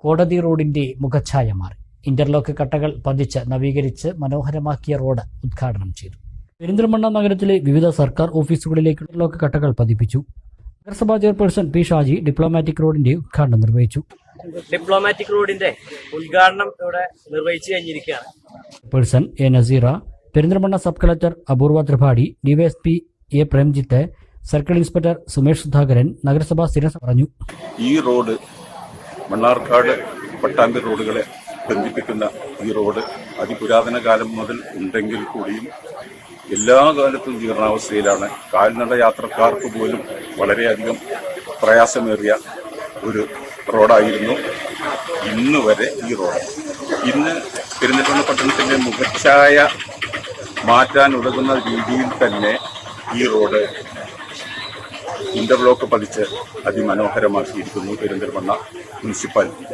കോടതി റോഡിന്റെ മുഖച്ഛായ മാറി. ഇന്റർലോക്ക് കട്ടകൾ പതിച്ച് നവീകരിച്ച് മനോഹരമാക്കിയ റോഡ് ഉദ്ഘാടനം ചെയ്തു. പെരിന്തൽമണ്ണ നഗരത്തിലെ വിവിധ സർക്കാർ ഓഫീസുകളിലേക്ക് ഇന്റർലോക്ക് കട്ടകൾ പതിപ്പിച്ചു. നഗരസഭാ ചെയർപേഴ്സൺ പി ഷാജി ഡിപ്ലോമാറ്റിക് റോഡിന്റെ ഉദ്ഘാടനം നിർവഹിച്ചു. ഡിപ്ലോമാറ്റിക് റോഡിന്റെ ഉദ്ഘാടനം ഇവിടെ നിർവഹിച്ചു കഴിഞ്ഞിരിക്കുകയാണ്. Person A Nazeera, Perinthalmanna sub collector Apoorva Tripathi, DYSP A Premjith, circle inspector Sumesh Sudhakaran, നഗരസഭാ സ്ഥിരം പറഞ്ഞു. ഈ റോഡ് മണ്ണാർക്കാട് പട്ടാമ്പി റോഡുകളെ ബന്ധിപ്പിക്കുന്ന ഈ റോഡ് അതിപുരാതന കാലം മുതൽ ഉണ്ടെങ്കിൽ കൂടിയും എല്ലാ കാലത്തും ജീർണാവസ്ഥയിലാണ്. കാൽനട യാത്രക്കാർക്ക് പോലും വളരെയധികം പ്രയാസമേറിയ ഒരു റോഡായിരുന്നു ഇന്ന് വരെ ഈ റോഡ്. ഇന്ന് പെരിന്തൽമണ്ണ പട്ടണത്തിന്റെ മുഖച്ഛായ മാറ്റാൻ ഉതകുന്ന രീതിയിൽ തന്നെ ഈ റോഡ് ഇന്റർലോക്ക് പതിച്ച് അതിമനോഹരമാക്കിയിരിക്കുന്നു പെരിന്തൽമണ്ണ മുനിസിപ്പാലിറ്റി.